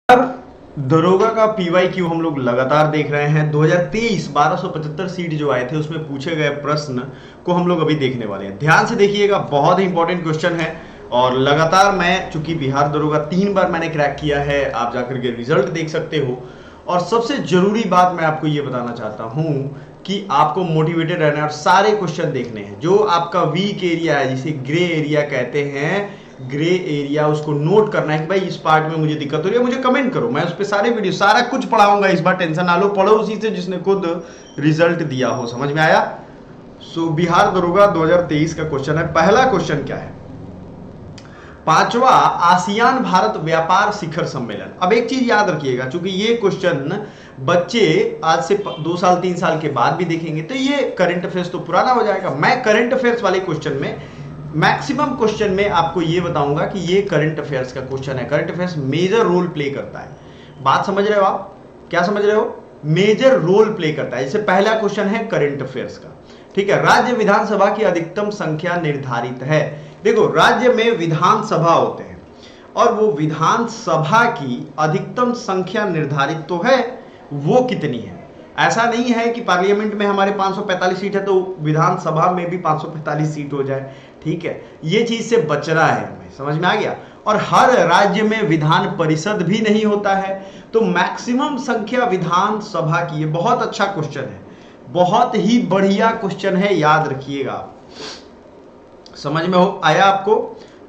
दरोगा का पीवाईक्यू हम लोग लगातार देख रहे हैं। 2023 1275 सीट जो आए थे उसमें पूछे गए प्रश्न को हम लोग अभी देखने वाले हैं। ध्यान से देखिएगा, बहुत ही इंपॉर्टेंट क्वेश्चन है। और लगातार मैं, चूंकि बिहार दरोगा 3 बार मैंने क्रैक किया है, आप जाकर के रिजल्ट देख सकते हो। और सबसे जरूरी बात मैं आपको ये बताना चाहता हूं कि आपको मोटिवेटेड रहना है और सारे क्वेश्चन देखने हैं। जो आपका वीक एरिया है, जिसे ग्रे एरिया कहते हैं, ग्रे एरिया, उसको नोट करना है कि भाई इस पार्ट में मुझे दिक्कत हो रही है, मुझे कमेंट करो, मैं उस पर सारे वीडियो सारा कुछ पढ़ाऊंगा। इस बार टेंशन ना लो, पढ़ो उसी से जिसने खुद रिजल्ट दिया हो। समझ में आया? बिहार दरोगा 2023 का क्वेश्चन है। पहला क्वेश्चन क्या है? 5वां आसियान भारत व्यापार शिखर सम्मेलन। अब एक चीज याद रखिएगा, चूंकि ये क्वेश्चन बच्चे आज से 2 साल 3 साल के बाद भी देखेंगे, तो ये करंट अफेयर्स तो पुराना हो जाएगा। मैं करंट अफेयर्स वाले क्वेश्चन में, मैक्सिमम क्वेश्चन में आपको ये बताऊंगा कि ये करंट अफेयर्स का क्वेश्चन है। Current affairs major role play करता है। बात समझ रहे हो आप? क्या समझ रहे हो? मेजर रोल प्ले करता है। जैसे पहला क्वेश्चन है करंट अफेयर्स का, ठीक है। राज्य विधानसभा की अधिकतम संख्या निर्धारित है। देखो, राज्य में विधानसभा होते हैं और वो विधानसभा की अधिकतम संख्या निर्धारित तो है, वो कितनी है? ऐसा नहीं है कि पार्लियामेंट में हमारे 545 सीट है तो विधानसभा में भी 545 सीट हो जाए, ठीक है। ये चीज से बचना है हमें, समझ में आ गया? और हर राज्य में विधान परिषद भी नहीं होता है, तो मैक्सिमम संख्या विधानसभा की। ये बहुत अच्छा क्वेश्चन है, बहुत ही बढ़िया क्वेश्चन है, याद रखिएगा। समझ में हो आया आपको?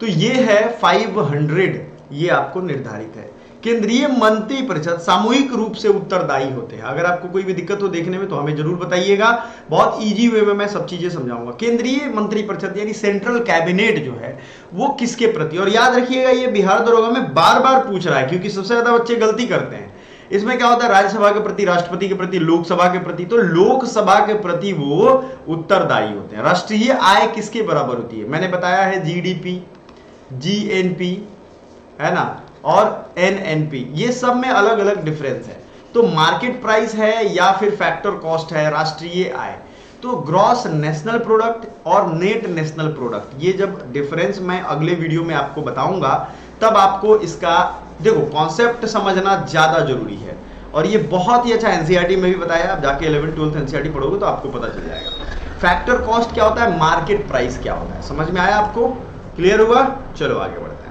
तो ये है 500, ये आपको निर्धारित है। केंद्रीय मंत्रिपरिषद सामूहिक रूप से उत्तरदायी होते हैं। अगर आपको कोई भी दिक्कत हो देखने में तो हमें जरूर बताइएगा, बहुत इजी वे में मैं सब चीजें समझाऊंगा। केंद्रीय मंत्रिपरिषद यानी सेंट्रल कैबिनेट जो है वो किसके प्रति, और याद रखिएगा ये बिहार दरोगा में बार बार पूछ रहा है, क्योंकि सबसे ज्यादा बच्चे गलती करते हैं। इसमें क्या होता है? राज्यसभा के प्रति, राष्ट्रपति के प्रति, लोकसभा के प्रति। तो लोकसभा के प्रति वो उत्तरदायी होते हैं। राष्ट्रीय आय किसके बराबर होती है? मैंने बताया है जीडीपी, जीएनपी, है ना, और एनएनपी। ये सब में अलग अलग डिफरेंस है। तो मार्केट प्राइस है या फिर फैक्टर कॉस्ट है राष्ट्रीय आय। तो ग्रॉस नेशनल प्रोडक्ट और नेट नेशनल प्रोडक्ट, ये जब डिफरेंस मैं अगले वीडियो में आपको बताऊंगा, तब आपको इसका देखो कॉन्सेप्ट समझना ज्यादा जरूरी है। और ये बहुत ही अच्छा एनसीईआरटी में भी बताया, आप जाके 11th 12th एनसीईआरटी पढ़ोगे तो आपको पता चल जाएगा। फैक्टर कॉस्ट क्या होता है, मार्केट प्राइस क्या होता है। समझ में आया आपको? क्लियर हुआ? चलो आगे बढ़ते हैं।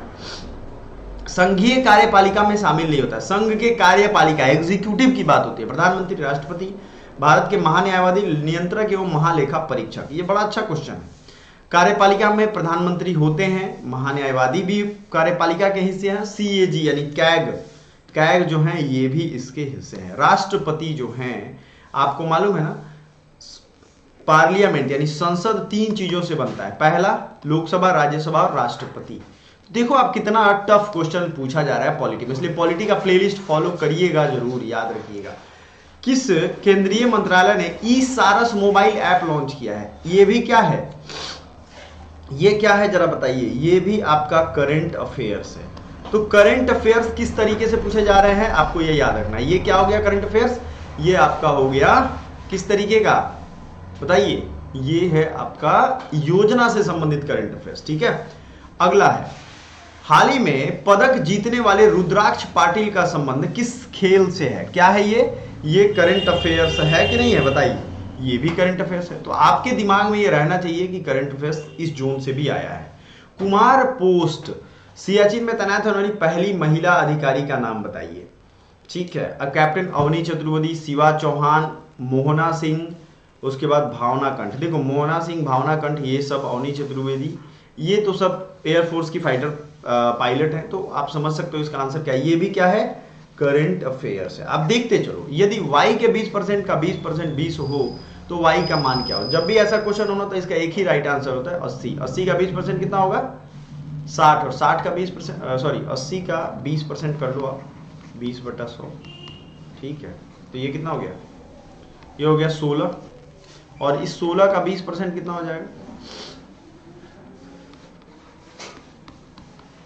संघीय कार्यपालिका में शामिल नहीं होता। संघ के कार्यपालिका एग्जीक्यूटिव की बात होती है, प्रधानमंत्री, राष्ट्रपति, भारत के महान्यायवादी, नियंत्रक एवं महालेखा परीक्षक। ये बड़ा अच्छा क्वेश्चन है। कार्यपालिका में प्रधानमंत्री होते हैं, महान्यायवादी भी कार्यपालिका के हिस्से हैं, सीएजी यानी कैग जो हैं ये भी इसके हिस्से हैं। राष्ट्रपति जो हैं, आपको मालूम है ना, पार्लियामेंट यानी संसद 3 चीजों से बनता है। पहला लोकसभा, राज्यसभा और राष्ट्रपति। देखो आप कितना टफ क्वेश्चन पूछा जा रहा है पॉलिटी में, इसलिए पॉलिटी का प्लेलिस्ट फॉलो करिएगा जरूर, याद रखिएगा। किस केंद्रीय मंत्रालय ने ई सारस मोबाइल ऐप लॉन्च किया है? ये भी क्या है, ये क्या है जरा बताइए? ये भी आपका करंट अफेयर्स है। तो करंट अफेयर्स किस तरीके से पूछे जा रहे हैं आपको ये याद रखना है। ये क्या हो गया करंट अफेयर्स? ये आपका हो गया किस तरीके का बताइए? ये है आपका योजना से संबंधित करंट अफेयर्स, ठीक है। अगला है, हाल ही में पदक जीतने वाले रुद्राक्ष पाटिल का संबंध किस खेल से है? क्या है ये करंट अफेयर्स है कि नहीं है बताइए? ये भी करंट अफेयर्स है। तो आपके दिमाग में ये रहना चाहिए कि करंट अफेयर्स इस जोन से भी आया है। कुमार पोस्ट सियाचिन में तैनात होने वाली पहली महिला अधिकारी का नाम बताइए, ठीक है। कैप्टन अवनी चतुर्वेदी, शिवा चौहान, मोहना सिंह, उसके बाद भावना कंठ। देखो मोहना सिंह, भावना कंठ, ये सब, अवनी चतुर्वेदी, ये तो सब एयरफोर्स की फाइटर पायलट है। तो आप समझ सकते हो इसका आंसर क्या है। ये भी क्या है? करंट अफेयर्स है। आप देखते चलो, यदि y के 20% का 20% 20 हो तो y का मान क्या हो? जब भी ऐसा क्वेश्चन होना तो इसका एक ही राइट आंसर होता है 80। 80 का 20% कितना होगा? 60। और 60 का 20%, सॉरी 80 का 20% कर लो आप, 20/100, ठीक है। तो ये कितना हो गया? ये हो गया 16। और इस 16 का 20% कितना हो जाएगा?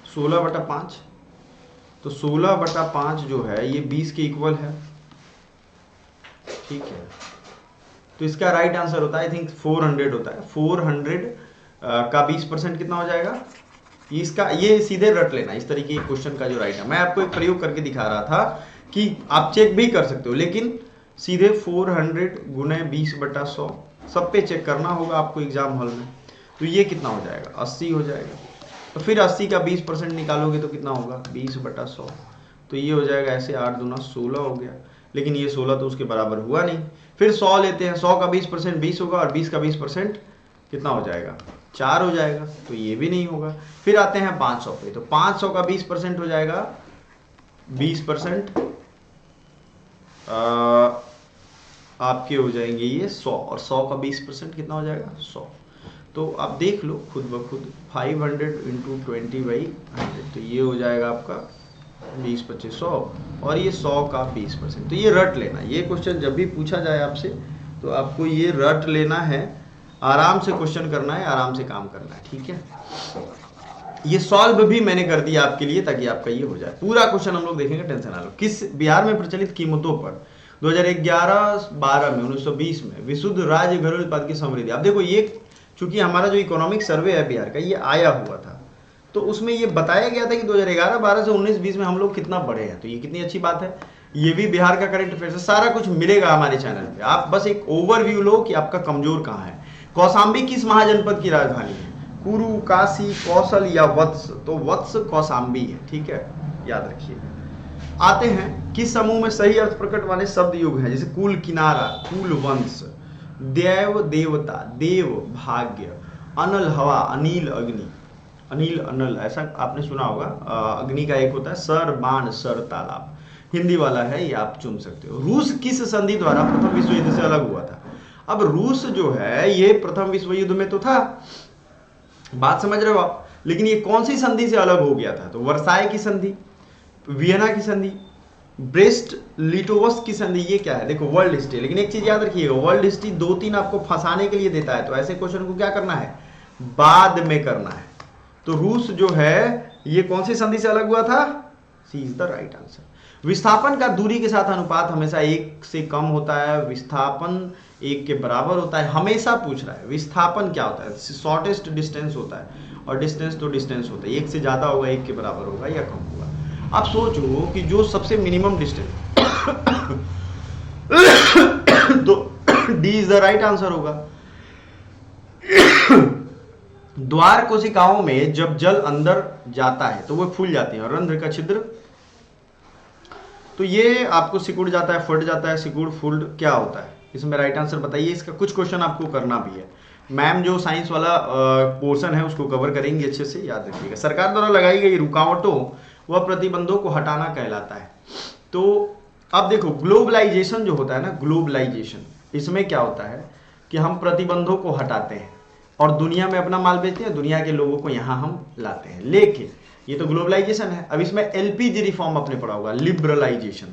16/5। तो 16/5 जो है ये 20 के इक्वल है, ठीक है। तो इसका राइट आंसर होता है आई थिंक 400 होता है। 400 का 20% कितना हो जाएगा? ये सीधे रट लेना इस तरीके के क्वेश्चन का जो राइट है। मैं आपको एक प्रयोग करके दिखा रहा था कि आप चेक भी कर सकते हो, लेकिन सीधे 400 गुने 20/100 सब पे चेक करना होगा आपको एग्जाम हॉल में। तो ये कितना हो जाएगा, 80 हो जाएगा। तो फिर 80 का 20% निकालोगे तो कितना होगा, 20/100। तो ये हो जाएगा ऐसे, 8 दूना 16 हो गया, लेकिन ये 16 तो उसके बराबर हुआ नहीं। फिर 100 लेते हैं, 100 का 20% 20 होगा, और 20 का 20% कितना हो जाएगा, 4 हो जाएगा। तो ये भी नहीं होगा। फिर आते हैं 500 पे, तो 500 का 20% हो जाएगा 20%, आपके हो जाएंगे ये 100, और 100 का 20% कितना हो जाएगा, 100। तो आप देख लो खुद ब खुद, 500 × 20/100, तो ये हो जाएगा आपका 20 25 100, और ये 100 का 20%। तो ये रट लेना, ये क्वेश्चन जब भी पूछा जाए आपसे तो आपको ये रट लेना है, आराम से क्वेश्चन करना है, आराम से काम करना है, ठीक है। ये सॉल्व भी मैंने कर दिया आपके लिए ताकि आपका ये हो जाए। पूरा क्वेश्चन हम लोग देखेंगे, टेंशन ना लो। किस बिहार में प्रचलित कीमतों पर 2011-12 में 1920 में विशुद्ध राज्य घरेलू उत्पाद की समृद्धि। अब देखो ये चूंकि हमारा जो इकोनॉमिक सर्वे है बिहार का, ये आया हुआ था, तो उसमें ये बताया गया था कि 2011-12 से 19-20 में हम लोग कितना बढ़े हैं। तो ये कितनी अच्छी बात है। ये भी बिहार का करंट अफेयर है, सारा कुछ मिलेगा हमारे चैनल पे। आप बस एक ओवरव्यू लो कि आपका कमजोर कहाँ है। कौशाम्बी किस महाजनपद की राजधानी है, कुरु, काशी, कौशल या वत्स। तो वत्स कौशाम्बी है, ठीक है, याद रखिएगा। आते हैं किस समूह में सही अर्थ प्रकट वाले शब्द युग है, जैसे कुल किनारा, कुल वंश, देव देवता, देव भाग्य, अनल हवा, अनिल अग्नि, अनिल अनल, ऐसा आपने सुना होगा। अग्नि का एक होता है सर बाण, सर तालाब, हिंदी वाला है, ये आप चुन सकते हो। रूस किस संधि द्वारा प्रथम विश्व युद्ध से अलग हुआ था। अब रूस जो है ये प्रथम विश्व युद्ध में तो था, बात समझ रहे हो आप, लेकिन ये कौन सी संधि से अलग हो गया था। तो वर्साई की संधि, वियना की संधि, ब्रेस्ट लिटोवस्क की संधि। ये क्या है, देखो वर्ल्ड हिस्ट्री। लेकिन एक चीज याद रखिएगा, वर्ल्ड हिस्ट्री 2-3 आपको फंसाने के लिए देता है, तो ऐसे क्वेश्चन को क्या करना है, बाद में करना है। तो रूस जो है ये कौन सी संधि से अलग हुआ था, सी इज द राइट आंसर। विस्थापन का दूरी के साथ अनुपात हमेशा 1 से कम होता है, विस्थापन 1 के बराबर होता है। हमेशा पूछ रहा है विस्थापन क्या होता है, शॉर्टेस्ट डिस्टेंस होता है, और डिस्टेंस तो डिस्टेंस होता है, 1 से ज्यादा होगा, 1 के बराबर होगा या कम होगा। आप सोचो कि जो सबसे मिनिमम डिस्टेंस तो D is the right answer होगा। द्वार कोशिकाओं में जब जल अंदर जाता है तो वो फूल जाती है, और रंध्र का छिद्र, तो ये आपको सिकुड़ जाता है, फट जाता है, सिकुड़ फुल्ड क्या होता है, इसमें राइट आंसर बताइए। इसका कुछ क्वेश्चन आपको करना भी है, मैम जो साइंस वाला पोर्शन है उसको कवर करेंगे, अच्छे से याद रखिएगा। सरकार द्वारा लगाई गई रुकावटों व प्रतिबंधों को हटाना कहलाता है। तो अब देखो ग्लोबलाइजेशन जो होता है ना, ग्लोबलाइजेशन, इसमें क्या होता है कि हम प्रतिबंधों को हटाते हैं और दुनिया में अपना माल बेचते हैं, दुनिया के लोगों को यहाँ हम लाते हैं। लेकिन ये तो ग्लोबलाइजेशन है। अब इसमें एलपीजी रिफॉर्म आपने पढ़ा होगा, लिबरलाइजेशन।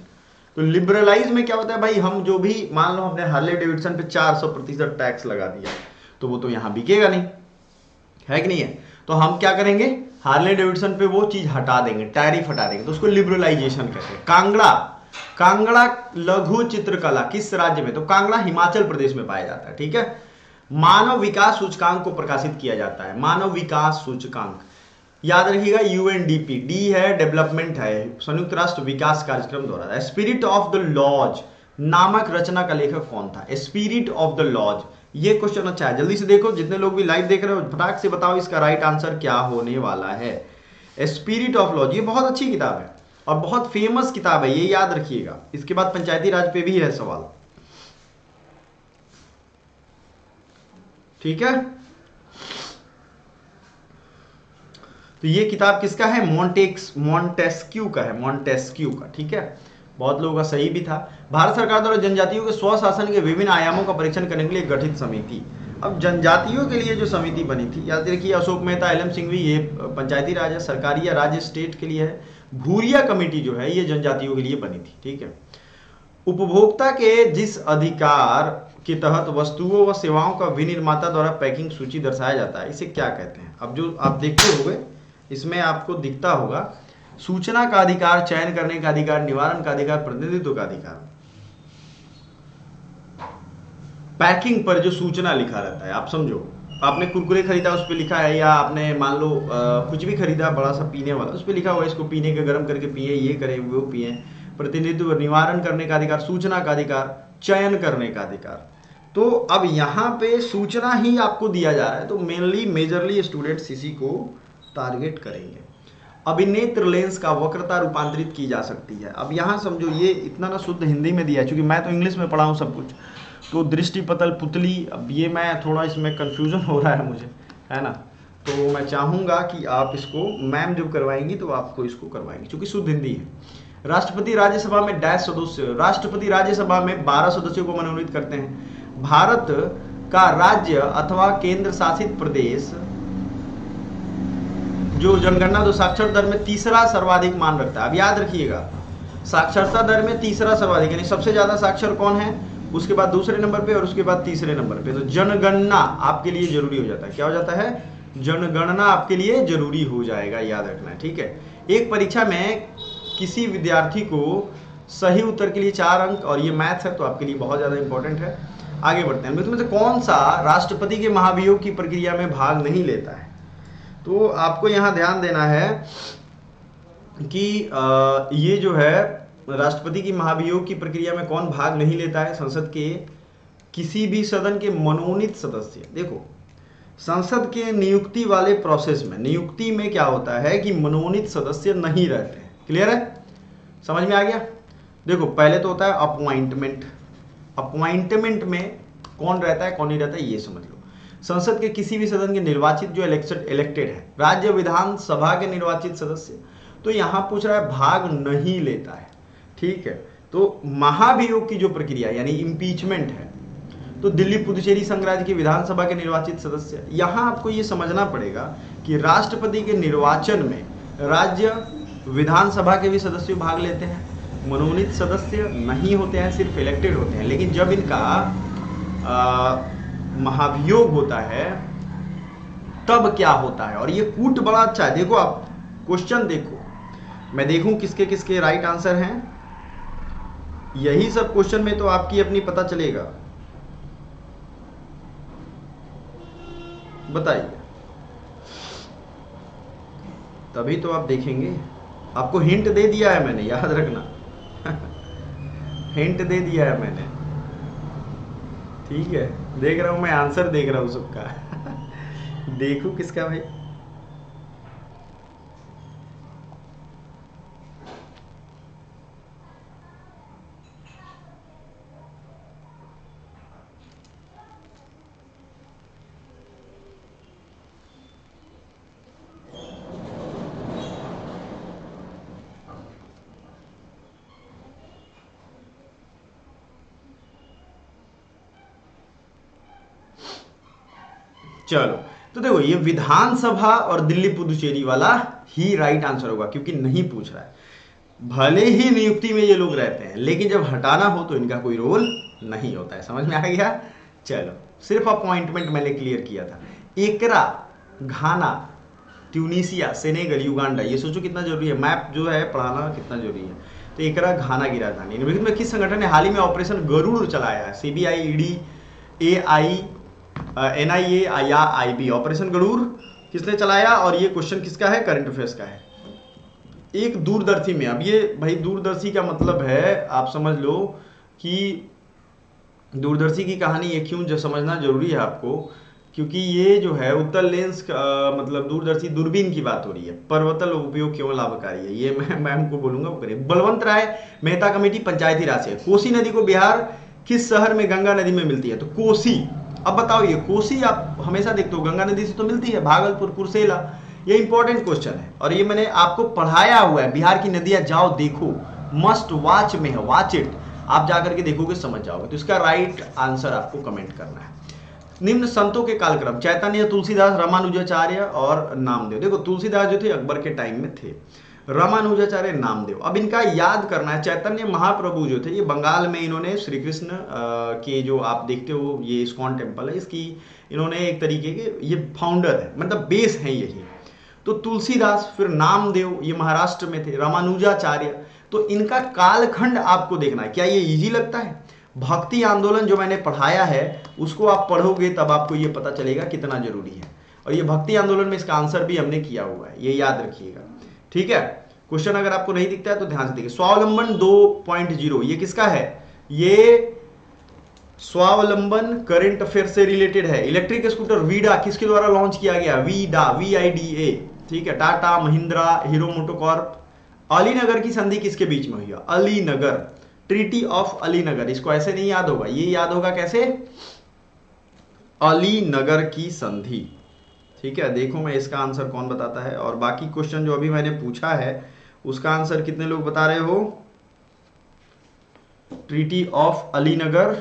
तो लिबरलाइज में क्या होता है भाई, हम जो भी मान लो हमने हार्ले डेविडसन पे 400% टैक्स लगा दिया, तो वो तो यहाँ बिकेगा नहीं, है कि नहीं है। तो हम क्या करेंगे, हार्ले डेविडसन पे वो चीज हटा देंगे, टैरिफ हटा देंगे, तो उसको लिबरलाइजेशन कहते हैं। कांगड़ा लघु चित्रकला किस राज्य में, तो कांगड़ा हिमाचल प्रदेश में पाया जाता है, ठीक है। मानव विकास सूचकांक को प्रकाशित किया जाता है, मानव विकास सूचकांक याद रखिएगा, यूएनडीपी, डी है डेवलपमेंट है, संयुक्त राष्ट्र विकास कार्यक्रम द्वारा। स्पिरिट ऑफ द लॉज नामक रचना का लेखक कौन था, स्पिरिट ऑफ द लॉज। ये क्वेश्चन अच्छा है, जल्दी से देखो, जितने लोग भी लाइव देख रहे हो फटाक से बताओ इसका राइट आंसर क्या होने वाला है। स्पिरिट ऑफ लॉज, ये बहुत अच्छी किताब है और बहुत फेमस किताब है, ये याद रखिएगा। इसके बाद पंचायती राज पे भी है सवाल, ठीक है। तो ये किताब किसका है, मॉन्टेस्क्यू का है, मॉन्टेस्क्यू का, ठीक है। बहुत लोगों का सही भी था। भारत सरकार द्वारा जनजातियों के स्वशासन के विभिन्न आयामों का परीक्षण करने के लिए गठित समिति। अब जनजातियों के लिए जो समिति बनी थी, याद रखिए अशोक मेहता, एलएम सिंघवी, ये पंचायती राज है, सरकारी या राज्य स्टेट के लिए है। भूरिया कमेटी जो है ये जनजातियों के लिए बनी थी, ठीक है। उपभोक्ता के जिस अधिकार के तहत वस्तुओं व सेवाओं का विनिर्माता द्वारा पैकिंग सूची दर्शाया जाता है, इसे क्या कहते हैं। अब जो आप देखते होंगे इसमें आपको दिखता होगा, सूचना का अधिकार, चयन करने का अधिकार, निवारण का अधिकार, प्रतिनिधित्व का अधिकार। पैकिंग पर जो सूचना लिखा रहता है, आप समझो आपने कुरकुरे खरीदा, उस पर लिखा है, या आपने मान लो कुछ भी खरीदा बड़ा सा पीने वाला, उस पर लिखा हुआ है इसको पीने के, गर्म करके पिए, ये करें वो पिए। प्रतिनिधित्व, निवारण करने का अधिकार, सूचना का अधिकार, चयन करने का अधिकार। तो अब यहाँ पे सूचना ही आपको दिया जा रहा है, तो मेनली मेजरली स्टूडेंट्स इसी को टारगेट करेंगे। अभिनेत्र लेंस का वक्रता रूपांतरित की जा सकती है। अब यहाँ समझो, ये इतना ना शुद्ध हिंदी में दिया है, क्योंकि मैं तो इंग्लिश में पढ़ा हूँ सब कुछ, तो दृष्टि पतल पुतली, अब ये मैं थोड़ा इसमें कंफ्यूजन हो रहा है मुझे, है ना। तो मैं चाहूँगा कि आप इसको, मैम जब करवाएंगी तो आपको इसको करवाएंगी, क्योंकि शुद्ध हिंदी है। राष्ट्रपति राज्यसभा में डैश सदस्य, राष्ट्रपति राज्यसभा में 12 सदस्यों को मनोनीत करते हैं। भारत का राज्य अथवा केंद्र शासित प्रदेश जो जनगणना दो साक्षरता दर में तीसरा सर्वाधिक मान रखता है। अब याद रखिएगा, साक्षरता दर में तीसरा सर्वाधिक, यानी सबसे ज्यादा साक्षर कौन है, उसके बाद दूसरे नंबर पे और उसके बाद तीसरे नंबर पे। तो जनगणना आपके लिए जरूरी हो जाता है। क्या हो जाता है? जनगणना आपके लिए जरूरी हो जाएगा, याद रखना है, ठीक है। एक परीक्षा में किसी विद्यार्थी को सही उत्तर के लिए 4 अंक, और ये मैथ है तो आपके लिए बहुत ज्यादा इंपॉर्टेंट है। आगे बढ़ते हैं। में से कौन सा राष्ट्रपति के महाभियोग की प्रक्रिया में भाग नहीं लेता है? तो आपको यहां ध्यान देना है कि ये जो है राष्ट्रपति की महाभियोग की प्रक्रिया में कौन भाग नहीं लेता है? संसद के किसी भी सदन के मनोनीत सदस्य। देखो, संसद के नियुक्ति वाले प्रोसेस में, नियुक्ति में क्या होता है कि मनोनीत सदस्य नहीं रहते हैं। क्लियर है? समझ में आ गया? देखो, पहले तो होता है अपॉइंटमेंट। अपॉइंटमेंट में कौन रहता है कौन नहीं रहता है ये समझ लो। संसद के किसी भी सदन के निर्वाचित जो इलेक्टेड है, राज्य विधानसभा के निर्वाचित सदस्य, तो यहां पूछ रहा है भाग नहीं लेता है, ठीक है। तो महाभियोग की जो प्रक्रिया यानी इम्पीचमेंट है, तो दिल्ली पुदुचेरी संघ राज्य की विधानसभा के निर्वाचित सदस्य। यहां आपको ये समझना पड़ेगा कि राष्ट्रपति के निर्वाचन में राज्य विधानसभा के भी सदस्य भाग लेते हैं, मनोनीत सदस्य नहीं होते हैं, सिर्फ इलेक्टेड होते हैं। लेकिन जब इनका महाभियोग होता है तब क्या होता है, और ये कूट बड़ा अच्छा है। देखो, आप क्वेश्चन देखो, मैं देखूं किसके किसके राइट आंसर हैं। यही सब क्वेश्चन में तो आपकी अपनी पता चलेगा। बताइए, तभी तो आप देखेंगे। आपको हिंट दे दिया है मैंने, याद रखना हिंट दे दिया है मैंने, ठीक है। देख रहा हूं मैं, आंसर देख रहा हूं सबका देखूं किसका भाई। चलो, तो देखो, ये विधानसभा और दिल्ली पुदुचेरी वाला ही राइट आंसर होगा, क्योंकि नहीं पूछ रहा है। भले ही नियुक्ति में ये लोग रहते हैं, लेकिन जब हटाना हो तो इनका कोई रोल नहीं होता है। समझ में आ गया? चलो, सिर्फ अपॉइंटमेंट मैंने क्लियर किया था। एकरा, घाना, ट्यूनीसिया, सेनेगल, युगांडा, ये सोचो कितना जरूरी है। मैप जो है पढ़ाना कितना जरूरी है। तो एकरा घाना की राजधानी। निम्नलिखित में किस संगठन ने हाल ही में ऑपरेशन गरुड़ चलाया है? सीबीआई, ईडी, एआई, एनआईए या आईबी। ऑपरेशन गरुड़ किसने चलाया? और ये क्वेश्चन किसका है? करंट अफेयर्स का है। एक दूरदर्शी में, अब ये भाई दूरदर्शी का मतलब है, आप समझ लो कि दूरदर्शी की कहानी ये क्यों जो समझना जरूरी है आपको, क्योंकि ये जो है उत्तल लेंस मतलब दूरदर्शी दूरबीन की बात हो रही है। पर्वतल उपयोग क्यों लाभकारी है, ये मैं मैम को बोलूंगा वो करें। बलवंत राय मेहता कमेटी पंचायती राज से। कोसी नदी को बिहार किस शहर में गंगा नदी में मिलती है? तो कोसी। अब बताओ, ये कोसी आप हमेशा देखते हो गंगा नदी से तो मिलती है, भागलपुर, कुर्सेला। ये इंपॉर्टेंट क्वेश्चन है और ये मैंने आपको पढ़ाया हुआ है। बिहार की नदियां जाओ देखो, मस्ट वॉच में है, वॉच इट। आप जाकर के देखोगे समझ जाओगे। तो इसका राइट आंसर आपको कमेंट करना है। निम्न संतों के कालक्रम: चैतन्य, तुलसीदास, रामानुजाचार्य और नामदेव। देखो, तुलसीदास जो थे अकबर के टाइम में थे, रामानुजाचार्य, नामदेव। अब इनका याद करना है। चैतन्य महाप्रभु जो थे, ये बंगाल में इन्होंने श्री कृष्ण के जो आप देखते हो ये इस्कॉन टेम्पल है, इसकी इन्होंने एक तरीके के ये फाउंडर है, मतलब बेस है यही। तो तुलसीदास, फिर नामदेव, ये महाराष्ट्र में थे, रामानुजाचार्य। तो इनका कालखंड आपको देखना है। क्या ये इजी लगता है? भक्ति आंदोलन जो मैंने पढ़ाया है उसको आप पढ़ोगे तब आपको ये पता चलेगा कितना जरूरी है। और ये भक्ति आंदोलन में इसका आंसर भी हमने किया हुआ है, ये याद रखिएगा। ठीक है, क्वेश्चन अगर आपको नहीं दिखता है तो ध्यान से देखिए। स्वावलंबन 2.0 ये किसका है? ये स्वावलंबन करंट अफेयर से रिलेटेड है। इलेक्ट्रिक स्कूटर वीडा किसके द्वारा लॉन्च किया गया? Vida, VIDA। ठीक है, टाटा, महिंद्रा, हीरो मोटोकॉर्प। अलीनगर की संधि किसके बीच में हुई? Alinagar, treaty of Alinagar. इसको ऐसे नहीं याद होगा, ये याद होगा कैसे? अलीनगर की संधि। ठीक है, देखो मैं इसका आंसर कौन बताता है। और बाकी क्वेश्चन जो अभी मैंने पूछा है उसका आंसर कितने लोग बता रहे हो? Treaty of Alinagar.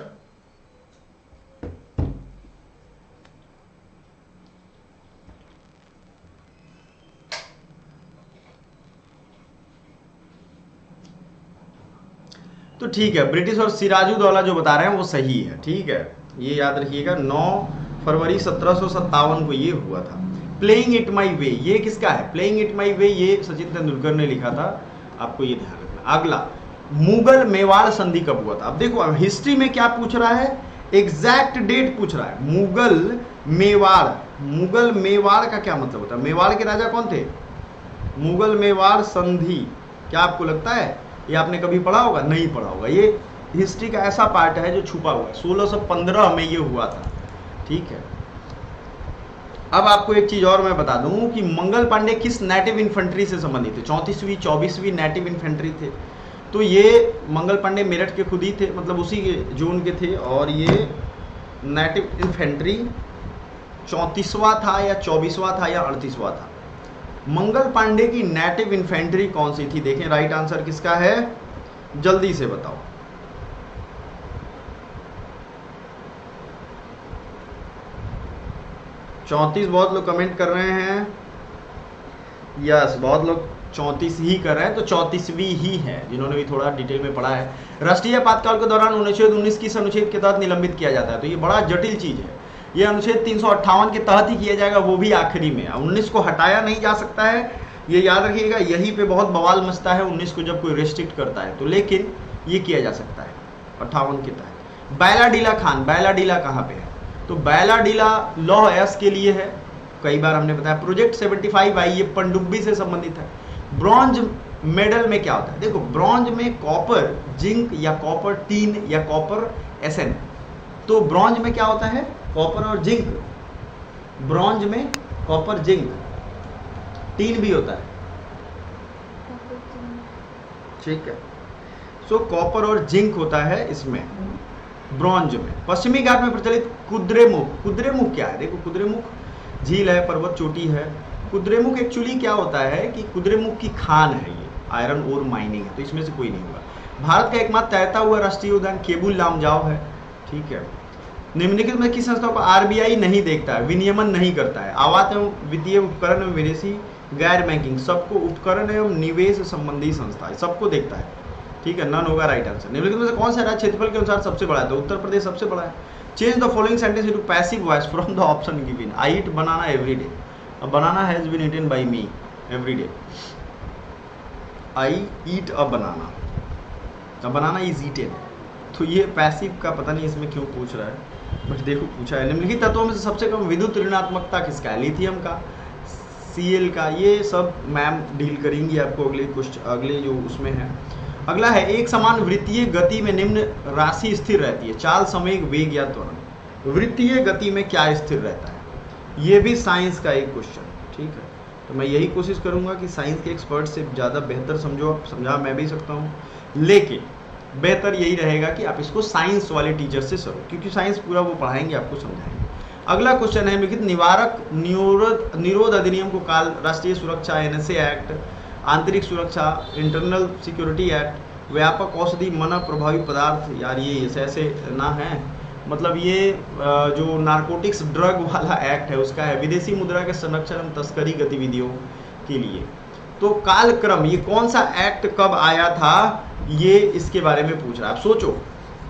तो ठीक है, ब्रिटिश और सिराजुद्दौला जो बता रहे हैं वो सही है। ठीक है, ये याद रखिएगा। 9 फरवरी 1757 को ये हुआ था। प्लेइंग इट माई वे ये किसका है? प्लेइंग इट माई वे ये सचिन तेंदुलकर ने लिखा था, आपको ये ध्यान रखना। अगला, मुगल मेवाड़ संधि कब हुआ था? अब देखो हिस्ट्री में क्या पूछ रहा है, एग्जैक्ट डेट पूछ रहा है। मुगल मेवाड़, मुगल मेवाड़ का क्या मतलब होता है? मेवाड़ के राजा कौन थे? मुगल मेवाड़ संधि, क्या आपको लगता है ये आपने कभी पढ़ा होगा? नहीं पढ़ा होगा। ये हिस्ट्री का ऐसा पार्ट है जो छुपा हुआ है। 1615 में ये हुआ था। ठीक है, अब आपको एक चीज और मैं बता दूं कि मंगल पांडे किस नेटिव इन्फेंट्री से संबंधित थे? 34वीं 24वीं नेटिव इन्फेंट्री थे। तो ये मंगल पांडे मेरठ के खुद ही थे, मतलब उसी जोन के थे। और ये नेटिव इन्फेंट्री 34वां था या 24वां था या 38वां था। मंगल पांडे की नेटिव इन्फेंट्री कौन सी थी? देखें राइट आंसर किसका है, जल्दी से बताओ। चौंतीस बहुत लोग कमेंट कर रहे हैं। यस, बहुत लोग 34 ही कर रहे हैं, तो 34वीं ही है जिन्होंने भी थोड़ा डिटेल में पढ़ा है। राष्ट्रीय आपातकाल के दौरान अनुच्छेद 19 किस अनुच्छेद के तहत निलंबित किया जाता है? तो ये बड़ा जटिल चीज है। ये अनुच्छेद 358 के तहत ही किया जाएगा, वो भी आखिरी में। 19 को हटाया नहीं जा सकता है, ये याद रखिएगा। यहीं पे बहुत बवाल मचता है 19 को जब कोई रेस्ट्रिक्ट करता है तो, लेकिन ये किया जा सकता है 58 के तहत। बैलाडीला खान, बैलाडीला कहाँ पे है? तो बैलाडीला लौह अयस्क के लिए है, कई बार हमने बताया। प्रोजेक्ट 75 आई, ये पनडुब्बी से संबंधित है। ब्रॉन्ज मेडल में क्या होता है? देखो ब्रॉन्ज में कॉपर, जिंक या कॉपर टीन या कॉपर SN। तो ब्रॉन्ज में क्या होता है? कॉपर और जिंक। ब्रॉन्ज में कॉपर, जिंक, टीन भी होता है। ठीक है, सो कॉपर और जिंक होता है इसमें ब्रॉन्ज में। पश्चिमी घाट में प्रचलित कुद्रेमुख, कुद्रेमुख क्या है? देखो कुद्रेमुख झील है, पर्वत चोटी है। कुद्रेमुख एक्चुअली क्या होता है कि कुद्रेमुख की खान है, ये आयरन ओर माइनिंग है, तो इसमें से कोई नहीं होगा। भारत का एकमात्र तैरता हुआ राष्ट्रीय उद्यान केबुल लामजाओ है। ठीक है, निम्नलिखित में किस संस्था को RBI नहीं देखता है, विनियमन नहीं करता है? आवास एवं वित्तीय उपकरण एवं विदेशी गैर बैंकिंग, सबको उपकरण एवं निवेश संबंधी संस्था है, सबको देखता है। ठीक है, नन होगा राइट आंसर। निम्नलिखित में से कौन सा राज्य क्षेत्रफल के अनुसार सबसे बड़ा है? तो उत्तर प्रदेश सबसे बड़ा है। Change the following sentence into passive voice from the option given. I eat banana every day. A banana has been eaten by me every day. I eat a banana. A banana is eaten. तो ये passive का पता नहीं इसमें क्यों पूछ रहा है, बट देखो पूछा है। निम्नलिखित तत्वों में से सबसे कम विद्युत ऋणात्मकता किसका है? लिथियम का, Cl का। ये सब मैम डील करेंगी आपको अगले जो उसमें है। अगला है, एक समान वृत्तीय गति में निम्न राशि स्थिर रहती है? चाल, संवेग, वेग या त्वरण। वृत्तीय गति में क्या स्थिर रहता है? ये भी साइंस का एक क्वेश्चन। ठीक है, तो मैं यही कोशिश करूंगा कि साइंस के एक्सपर्ट से ज़्यादा बेहतर समझो आप। समझा मैं भी सकता हूँ, लेकिन बेहतर यही रहेगा कि आप इसको साइंस वाले टीचर से सरो, क्योंकि साइंस पूरा वो पढ़ाएंगे, आपको समझाएंगे। अगला क्वेश्चन है, लिखित निवारक निरोध अधिनियम को काल राष्ट्रीय सुरक्षा NSA एक्ट, आंतरिक सुरक्षा इंटरनल सिक्योरिटी एक्ट, व्यापक औषधि मना प्रभावी पदार्थ, यार ये ऐसे ना है, मतलब ये जो नारकोटिक्स ड्रग वाला एक्ट है उसका है। विदेशी मुद्रा के संरक्षण एवं तस्करी गतिविधियों के लिए। तो कालक्रम, ये कौन सा एक्ट कब आया था, ये इसके बारे में पूछ रहा है। आप सोचो,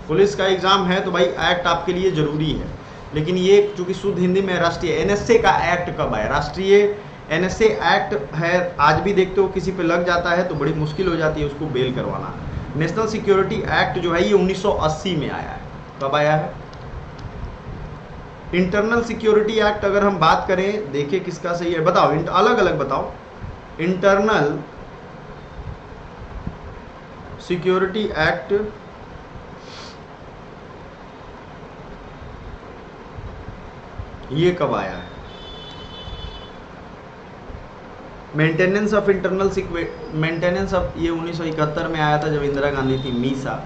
पुलिस का एग्जाम है तो भाई एक्ट आपके लिए जरूरी है, लेकिन ये चूंकि शुद्ध हिंदी में राष्ट्रीय NSA का एक्ट कब आया? राष्ट्रीय NSA एक्ट है, आज भी देखते हो किसी पे लग जाता है तो बड़ी मुश्किल हो जाती है उसको बेल करवाना। नेशनल सिक्योरिटी एक्ट जो है ये 1980 में आया है। कब आया है? इंटरनल सिक्योरिटी एक्ट अगर हम बात करें, देखिए किसका सही है, बताओ, अलग अलग बताओ। इंटरनल सिक्योरिटी एक्ट ये कब आया है? मेंटेनेंस ऑफ मेंटेनेंस ऑफ ये 1971 में आया था जब इंदिरा गांधी थी मीसा।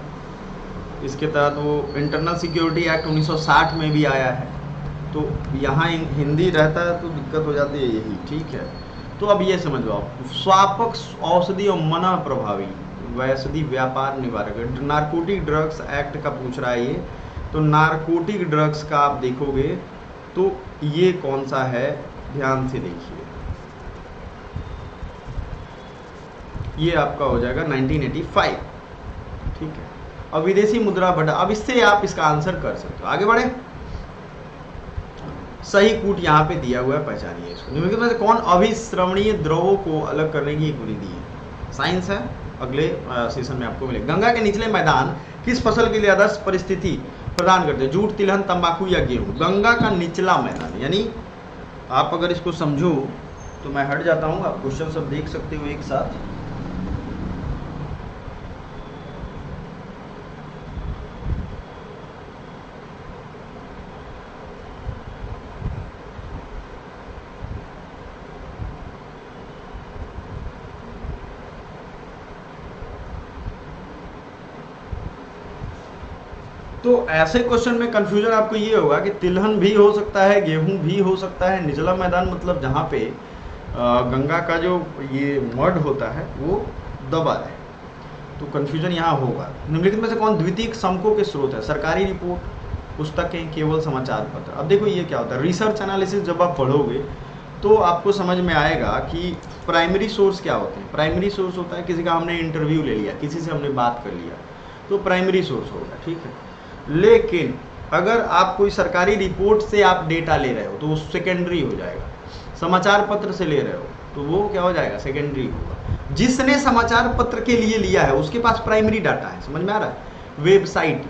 इसके तहत वो इंटरनल सिक्योरिटी एक्ट 1960 में भी आया है। तो यहाँ हिंदी रहता है तो दिक्कत हो जाती है यही, ठीक है। तो अब ये समझ लो आप, स्वापक औषधि और मना प्रभावी वैषधि व्यापार निवारक, नारकोटिक ड्रग्स एक्ट का पूछ रहा है ये। तो नारकोटिक ड्रग्स का आप देखोगे तो ये कौन सा है, ध्यान से देखिए, ये आपका हो जाएगा 1985, ठीक है। अब विदेशी मुद्रा भंडार, अब इससे आप इसका आंसर कर सकते हो। आगे बढ़े, सही कूट यहाँ पे दिया हुआ है, पहचानिए इसको। निम्नलिखित में से कौन अभिश्रवणीय द्रवों को अलग करने की एक विधि है? साइंस है, अगले सेशन में आपको मिलेगा। गंगा के निचले मैदान किस फसल के लिए आदर्श परिस्थिति प्रदान करते हैं? जूट, तिलहन, तंबाकू या गेहूं? गंगा का निचला मैदान, यानी आप अगर इसको समझो तो मैं हट जाता हूँ, आप क्वेश्चन सब देख सकते हो एक साथ। तो ऐसे क्वेश्चन में कंफ्यूजन आपको ये होगा कि तिलहन भी हो सकता है, गेहूं भी हो सकता है। निचला मैदान मतलब जहाँ पे गंगा का जो ये मड होता है वो दबा है, तो कंफ्यूजन यहाँ होगा। निम्नलिखित में से कौन द्वितीयक समकों के स्रोत है? सरकारी रिपोर्ट, पुस्तकें, केवल समाचार पत्र? अब देखो ये क्या होता है, रिसर्च एनालिसिस जब आप पढ़ोगे तो आपको समझ में आएगा कि प्राइमरी सोर्स क्या होते हैं। प्राइमरी सोर्स होता है किसी का हमने इंटरव्यू ले लिया, किसी से हमने बात कर लिया, तो प्राइमरी सोर्स होगा, ठीक है। लेकिन अगर आप कोई सरकारी रिपोर्ट से आप डेटा ले रहे हो तो वो सेकेंडरी हो जाएगा। समाचार पत्र से ले रहे हो तो वो क्या हो जाएगा, सेकेंडरी होगा। जिसने समाचार पत्र के लिए लिया है उसके पास प्राइमरी डाटा है, समझ में आ रहा है। वेबसाइट,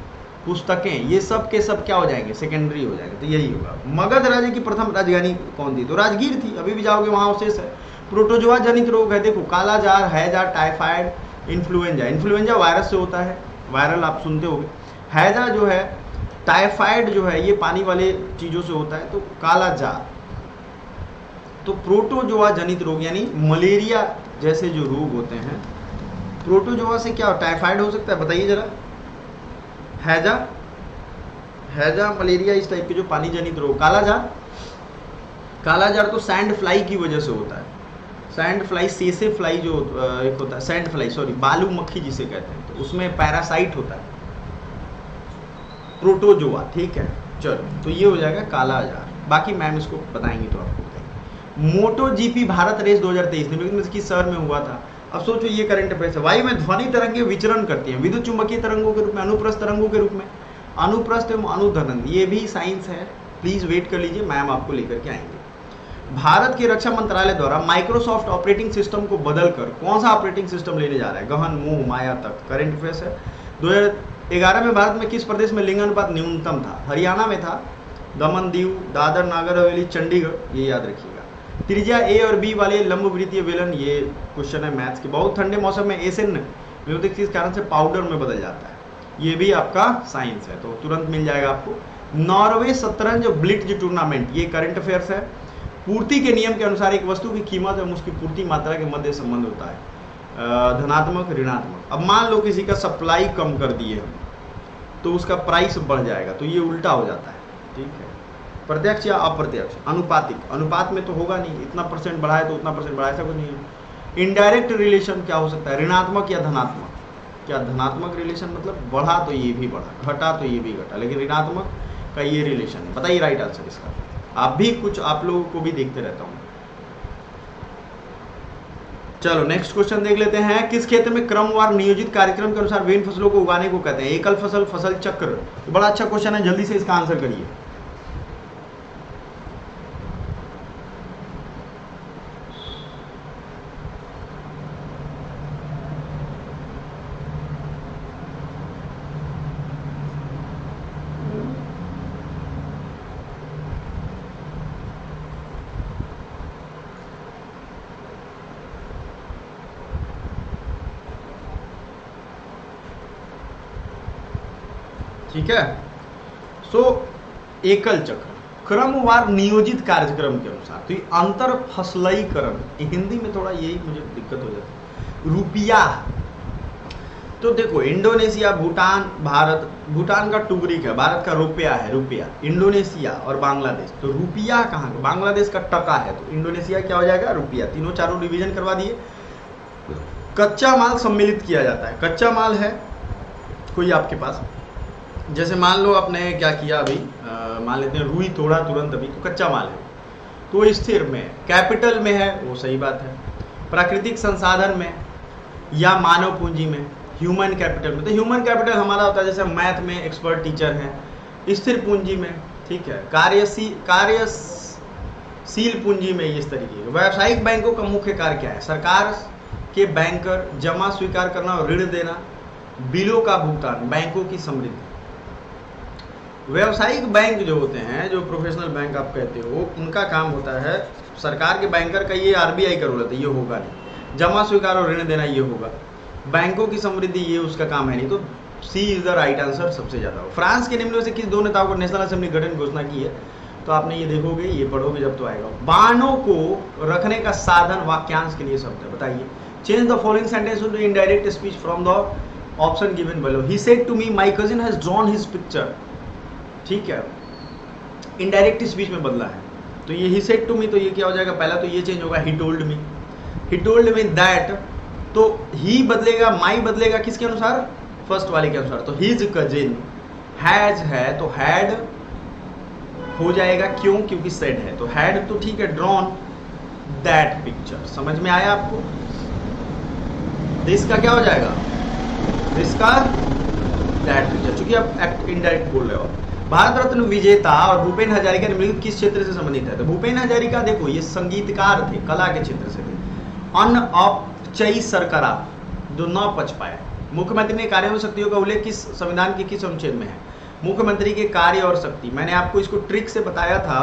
पुस्तकें, ये सब के सब क्या हो जाएंगे, सेकेंडरी हो जाएंगे। तो यही होगा। मगध राज्य की प्रथम राजधानी कौन थी? तो राजगीर थी, अभी भी जाओगे वहां अवशेष है। प्रोटोजोआ जनित रोग है, देखो कालाजार, हैजा, टाइफाइड, इन्फ्लुएंजा। इन्फ्लुएंजा वायरस से होता है, वायरल आप सुनते होगे। हैजा जो है, टाइफाइड जो है ये पानी वाले चीजों से होता है। तो कालाजार, तो प्रोटोजोआ जनित रोग यानी मलेरिया जैसे जो रोग होते हैं, प्रोटोजोआ से क्या टाइफाइड हो सकता है, बताइए जरा। हैजा, हैजा, मलेरिया, इस टाइप के जो पानी जनित रोग। कालाजार, कालाजार तो सैंड फ्लाई की वजह से होता है। सैंड फ्लाई, सेसे फ्लाई जो एक होता है, सैंड फ्लाई सॉरी, बालू मक्खी जिसे कहते हैं, तो उसमें पैरासाइट होता है प्रोटोजोआ, ठीक है। चलो, तो ये हो जाएगा कालाजार। बाकी मैम इसको बताएंगे तो आपको बताएंगे। मोटो जीपी भारत रेस 2023 में किस शहर में हुआ था? अब सोचो, ये करंट अफेयर्स है। वायु में ध्वनि तरंगे विचरण करती हैं, विद्युत चुंबकीय तरंगों के रूप में, अनुप्रस्थ तरंगों के रूप में। अनुप्रस्थ एवं अनुध्वनि, ये भी साइंस है, प्लीज वेट कर लीजिए, मैम आपको लेकर के आएंगे। भारत के रक्षा मंत्रालय द्वारा माइक्रोसॉफ्ट ऑपरेटिंग सिस्टम को बदलकर कौन सा ऑपरेटिंग सिस्टम लेने जा रहा है? गहन, मोह, माया तक। करंट अफेयर्स है। 2011 में भारत में किस प्रदेश में लिंग अनुपात न्यूनतम था? हरियाणा में था। दमन, दीव, दादर, नागर हवेली, चंडीगढ़, ये याद रखिएगा। त्रिज्या ए और बी वाले लंबवृत्तीय बेलन, ये क्वेश्चन है मैथ्स के। बहुत ठंडे मौसम में एसिन विद्युत किस कारण से पाउडर में बदल जाता है? ये भी आपका साइंस है, तो तुरंत मिल जाएगा आपको। नॉर्वे शतरंज ब्लिट्ज टूर्नामेंट, ये करंट अफेयर्स है। पूर्ति के नियम के अनुसार एक वस्तु की कीमत एवं उसकी पूर्ति मात्रा के मध्य संबंध होता है, धनात्मक, ऋणात्मक। अब मान लो किसी का सप्लाई कम कर दिए हम, तो उसका प्राइस बढ़ जाएगा, तो ये उल्टा हो जाता है, ठीक है। प्रत्यक्ष या अप्रत्यक्ष? अनुपातिक, अनुपात में तो होगा नहीं, इतना परसेंट बढ़ाए तो उतना परसेंट बढ़ाए, ऐसा कुछ नहीं है। इनडायरेक्ट रिलेशन क्या हो सकता है, ऋणात्मक या धनात्मक? क्या धनात्मक रिलेशन मतलब बढ़ा तो ये भी बढ़ा, घटा तो ये भी घटा, लेकिन ऋणात्मक का ये रिलेशन है। बताइए राइट आंसर इसका। आप भी कुछ, आप लोगों को भी देखते रहता हूँ। चलो नेक्स्ट क्वेश्चन देख लेते हैं। किस क्षेत्र में क्रमवार नियोजित कार्यक्रम के अनुसार विभिन्न फसलों को उगाने को कहते हैं? एकल फसल, फसल चक्र। तो बड़ा अच्छा क्वेश्चन है, जल्दी से इसका आंसर करिए। ठीक है। सो एकल चक्र, क्रमवार नियोजित कार्यक्रम के अनुसार, तो ये अंतर फसलईकरण, हिंदी में थोड़ा यही मुझे दिक्कत हो जाती है। रुपया, तो देखो इंडोनेशिया, भूटान, भारत, भूटान का टुगरिक है, भारत का रुपया है, रुपया, इंडोनेशिया और बांग्लादेश, तो रुपया कहाँ का, बांग्लादेश का टका है, तो इंडोनेशिया क्या हो जाएगा, रुपया। तीनों चारों डिवीजन करवा दिए। कच्चा माल सम्मिलित किया जाता है, कच्चा माल है कोई आपके पास, जैसे मान लो आपने क्या किया अभी, मान लेते हैं रुई तोड़ा तुरंत अभी, तो कच्चा माल है, तो स्थिर में, कैपिटल में है, वो सही बात है, प्राकृतिक संसाधन में या मानव पूंजी में, ह्यूमन कैपिटल में, तो ह्यूमन कैपिटल हमारा होता है जैसे मैथ में एक्सपर्ट टीचर हैं, स्थिर पूंजी में, ठीक है, कार्यशील पूंजी में, इस तरीके के। व्यावसायिक बैंकों का मुख्य कार्य क्या है, सरकार के बैंकर, जमा स्वीकार करना और ऋण देना, बिलों का भुगतान, बैंकों की समृद्धि। व्यावसायिक बैंक जो होते हैं, जो प्रोफेशनल बैंक आप कहते हो, उनका काम होता है, सरकार के बैंकर का ये आरबीआई का रूल है, ये होगा नहीं, जमा स्वीकार और ऋण देना ये होगा, बैंकों की समृद्धि ये उसका काम है नहीं, तो सी इज द राइट आंसर सबसे ज्यादा। फ्रांस के निम्न में से किस दो नेताओं को नेशनल असेंबली गठन घोषणा की है, तो आपने ये देखोगे, ये पढ़ोगे जब तो आएगा। बाणों को रखने का साधन वाक्यांश के लिए शब्द है, बताइए। Change the following sentence to indirect speech from the option given below. He said to me my cousin has drawn his picture, ठीक है, इनडायरेक्ट स्पीच में बदला है, तो ये ही सेड टू मी, तो ये क्या हो जाएगा, पहला तो ये चेंज होगा, he told me, he told me that, तो ही बदलेगा, माई बदलेगा किसके अनुसार, फर्स्ट वाले के अनुसार, तो हिज कजिन, हैज है तो हैड हो जाएगा, क्यों, क्योंकि सेड है, तो हैड तो ठीक है, ड्रॉन दैट पिक्चर, समझ में आया आपको। दिस का क्या हो जाएगा, दिस का दैट पिक्चर, चूंकि आप इनडायरेक्ट बोल रहे हो। भारत रत्न विजेता और भूपेन हजारिका निम्नलिखित किस क्षेत्र से संबंधित है, तो भूपेन हजारिका देखो ये संगीतकार थे, कला के क्षेत्र से थे। अनऔपचारिक सरकरा जो न पच पाए। मुख्यमंत्री ने कार्य और शक्तियों का उल्लेख किस संविधान के किस अनुच्छेद में है, मुख्यमंत्री के कार्य और शक्ति, मैंने आपको इसको ट्रिक से बताया था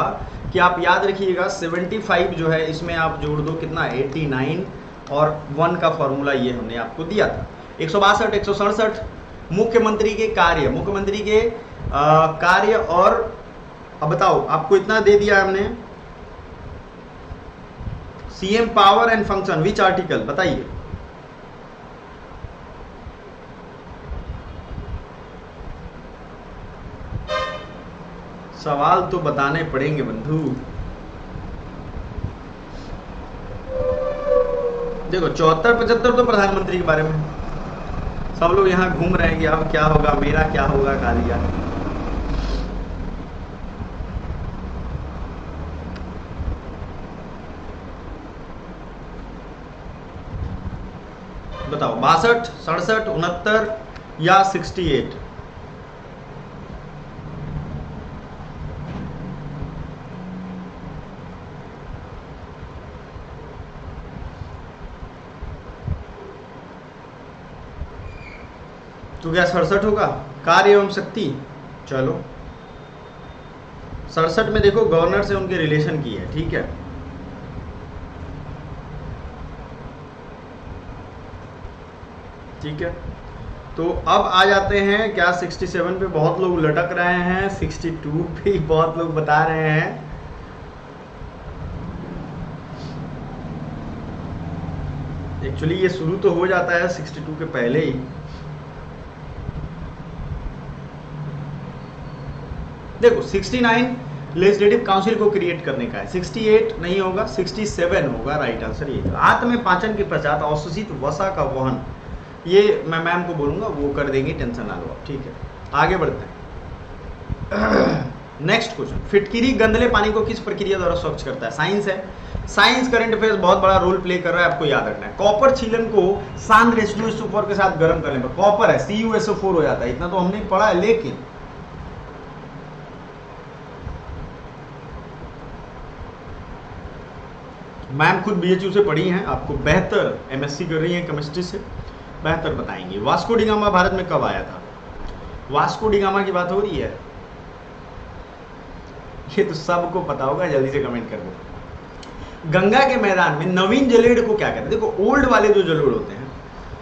कि आप याद रखिएगा, 75 जो है इसमें आप जोड़ दो कितना, 89 और 1 का फॉर्मूला ये हमने आपको दिया था, 162, 167। मुख्यमंत्री के कार्य, मुख्यमंत्री के कार्य, और अब बताओ आपको इतना दे दिया हमने, CM power and function which article, बताइए। सवाल तो बताने पड़ेंगे बंधु। देखो 74, 75 तो प्रधानमंत्री के बारे में, सब लोग यहाँ घूम रहे हैं कि अब क्या होगा, मेरा क्या होगा, कालिया। बताओ 62, 67, 69 या 68। तो क्या 67 होगा, कार्य एवं शक्ति। चलो 67 में देखो गवर्नर से उनके रिलेशन की है, ठीक है, ठीक है। तो अब आ जाते हैं क्या 67 पे बहुत लोग लटक रहे हैं, 62 पे बहुत लोग बता रहे हैं। एक्चुअली ये शुरू तो हो जाता है 62 के पहले ही। देखो 69 लेजिस्लेटिव काउंसिल को क्रिएट करने का है, 68 नहीं होगा, 67 होगा, राइट आंसर ये। आत्म में पाचन के पश्चात अवशोषित वसा का वहन, ये मैं मैम को बोलूंगा, वो कर देंगे, टेंशन ना लो आप, ठीक है। आगे बढ़ते हैं। नेक्स्ट क्वेश्चन, फिटकिरी गंदले पानी को किस प्रक्रिया द्वारा स्वच्छ करता है, साइंस है। साइंस करंट अफेयर्स बहुत बड़ा रोल प्ले कर रहा है, आपको याद रखना है। कॉपर छीलन को सांद्र H2SO4 के साथ गर्म करने पर, कॉपर है CuSO4 हो जाता है, इतना तो हमने पढ़ा है, लेकिन मैम खुद BHU से पढ़ी हैं, आपको बेहतर MSc कर रही हैं केमिस्ट्री से, बेहतर बताएंगे। वास्को डी गामा भारत में कब आया था, वास्को डी गामा की बात हो रही है, ये तो सबको पता होगा, जल्दी से कमेंट कर दो। गंगा के मैदान में नवीन जलेड़ को क्या कहते हैं, देखो ओल्ड वाले जो जलोड़ होते हैं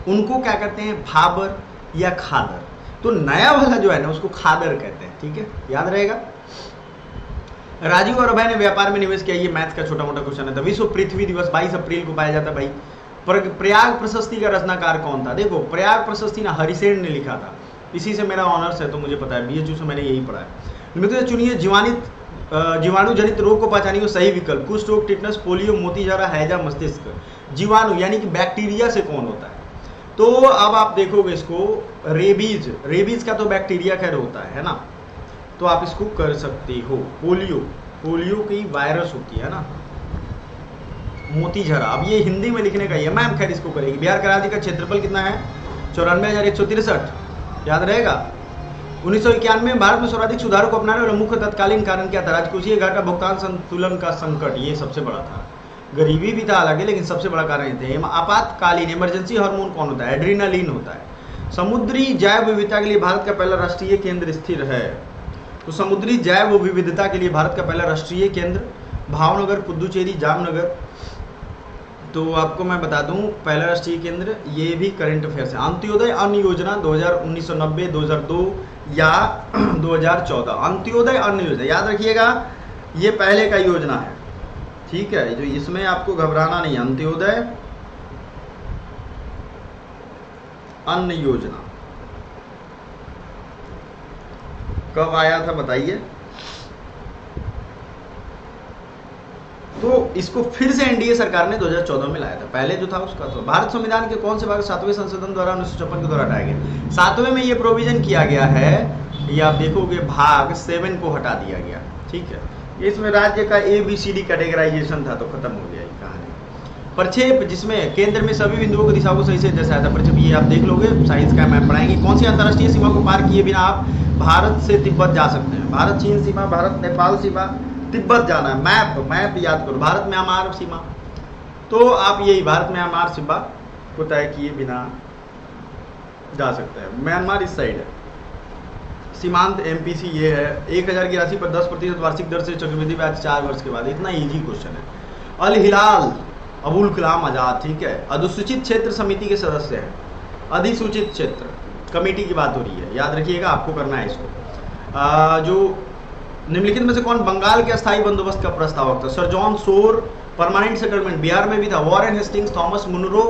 उनको क्या कहते हैं, भाबर या खादर। तो नया वाला जो है ना उसको खादर कहते हैं, ठीक है, याद रहेगा। राजीव और अभय ने व्यापार में निवेश किया, ये मैथ का छोटा मोटा क्वेश्चन है। विश्व पृथ्वी दिवस 22 अप्रैल को पाया जाता है भाई। प्रयाग प्रशस्ति का रचनाकार कौन था? देखो प्रयाग प्रशस्ति ना हरिसेन ने लिखा था, इसी से मेरा ऑनर्स है तो मुझे पता है, बीएचयू से मैंने यही पढ़ा है। मित्रों चुनिए जीवाणु जनित रोग को पहचाने को सही विकल्प। कुष्ठ रोग, टिटनस, पोलियो, मोतीझरा, हैजा, मस्तिष्क। जीवाणु यानी कि बैक्टीरिया से कौन होता है? तो अब आप देखोगे इसको, रेबीज, रेबीज का तो बैक्टीरिया खैर होता है ना, तो आप इसको कर सकते हो। पोलियो, पोलियो की वायरस होती है ना। मोतीझरा, अब ये हिंदी में लिखने का ही है, मैम खैर इसको करेगी। बिहार का राज्य का क्षेत्रफल कितना है? 94,163, याद रहेगा। 1991 में भारत में सर्वाधिक सुधारों को अपनाने वाला मुख्य तत्कालीन कारण क्या था? राजकोषीय घाटा, भुगतान संतुलन का संकट, ये सबसे बड़ा था। गरीबी भी था हालांकि, लेकिन सबसे बड़ा कारण ये थे। आपातकालीन इमरजेंसी हार्मोन कौन होता है? एड्रीनालिन होता है। समुद्री जैव विविधता के लिए भारत का पहला राष्ट्रीय केंद्र स्थिर है। तो समुद्री जैव विविधता के लिए भारत का पहला राष्ट्रीय केंद्र भावनगर, पुदुचेरी, जामनगर। तो आपको मैं बता दूं पहला राष्ट्रीय केंद्र, ये भी करंट अफेयर्स है। अंत्योदय अन्न योजना 1990, 2002 या 2014। अंत्योदय अन्न योजना याद रखिएगा, ये पहले का योजना है, ठीक है, जो इसमें आपको घबराना नहीं। अंत्योदय अन्न योजना कब आया था बताइए? तो इसको फिर से एनडीए सरकार ने 2014 में लाया था, पहले जो था उसका। तो भारत संविधान के कौन से भाग 7वें संशोधन द्वारा 1956 के द्वारा हटाया गया? 7वें में ये प्रोविजन किया गया है, ये आप देखोगे भाग 7 को हटा दिया गया, ठीक है। इसमें राज्य का ABCD कैटेगराइजेशन था, तो खत्म हो गया ये कहानी। प्रक्षेप, जिसमें केंद्र में सभी बिंदुओं की दिशाओं को सही से दर्शाया था। प्रक्षेप ये आप देख लोगे, साइंस का मैप पढ़ाएंगे। कौन सी अंतर्राष्ट्रीय सीमा को पार किए बिना आप भारत से तिब्बत जा सकते हैं? भारत चीन सीमा, भारत नेपाल सीमा, तिब्बत जाना है। मैप याद करो, भारत म्यांमार सीमा, तो आप यही भारत म्यांमार सीमा को तय किए बिना जा सकते हैं। म्यांमार इस साइड है। सीमांत MPC ये है। 1000 की राशि पर 10% वार्षिक दर से चक्रवृद्धि ब्याज 4 वर्ष के बाद। इतना इजी क्वेश्चन है। अल हिलाल अबुल कलाम आजाद, ठीक है। अनुसूचित क्षेत्र समिति के सदस्य हैं। अधिसूचित क्षेत्र कमेटी की बात हो रही है, याद रखिएगा, आपको करना है इसको। जो निम्नलिखित में से कौन बंगाल के अस्थायी बंदोबस्त का प्रस्तावक था? सर जॉन सोर, परमानेंट सेटलमेंट बिहार में भी था। वॉरेन हेस्टिंग्स, थॉमस मुनरो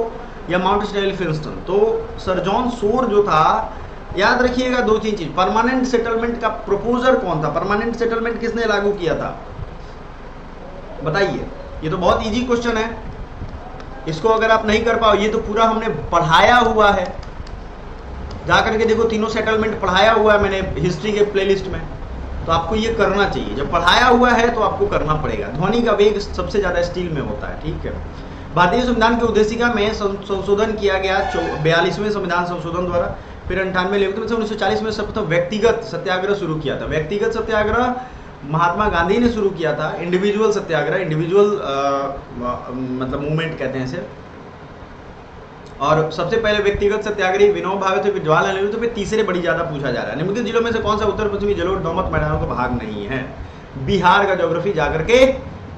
या माउंट स्टेनली फिंस्टन? तो सर जॉन सोर जो था, याद रखिएगा 2-3 चीज। परमानेंट सेटलमेंट का प्रपोजर कौन था? परमानेंट सेटलमेंट किसने लागू किया था बताइए? ये तो बहुत इजी क्वेश्चन है, इसको अगर आप नहीं कर पाओ, ये तो पूरा हमने पढ़ाया हुआ है, जाकर के देखो, तीनों सेटलमेंट पढ़ाया हुआ है मैंने हिस्ट्री के प्लेलिस्ट में। तो आपको ये करना चाहिए, जब पढ़ाया हुआ है तो आपको करना पड़ेगा। ध्वनि का वेग सबसे ज्यादा स्टील में होता है, ठीक है। भारतीय संविधान की उद्देशिका में संशोधन किया गया 42वें संविधान संशोधन द्वारा। फिर 98 में 1940 में सर्वप्रथम व्यक्तिगत सत्याग्रह शुरू किया था। व्यक्तिगत सत्याग्रह महात्मा गांधी ने शुरू किया था। इंडिविजुअल सत्याग्रह, इंडिविजुअल मतलब मूवमेंट कहते हैं इसे। और सबसे पहले व्यक्तिगत सत्याग्रही विनोबा भावे थे, फिर जवाहरलाल नेहरू थे, फिर तीसरे बड़ी ज्यादा पूछा जा रहा है। निम्नलिखित जिलों में से कौन सा उत्तर पश्चिमी जलोढ़ दोमट मैदानों का भाग नहीं है? बिहार का ज्योग्राफी जाकर के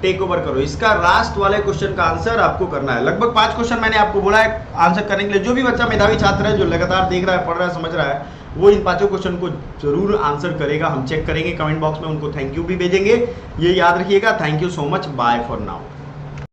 टेक ओवर करो। इसका लास्ट वाले क्वेश्चन का आंसर आपको करना है। लगभग 5 क्वेश्चन मैंने आपको बोला है आंसर करने के लिए। जो भी बच्चा मेधावी छात्र है, जो लगातार देख रहा है, पढ़ रहा है, समझ रहा है, वो इन 5 क्वेश्चन को जरूर आंसर करेगा। हम चेक करेंगे, कमेंट बॉक्स में उनको थैंक यू भी भेजेंगे। ये याद रखिएगा। Thank you so much, bye for now.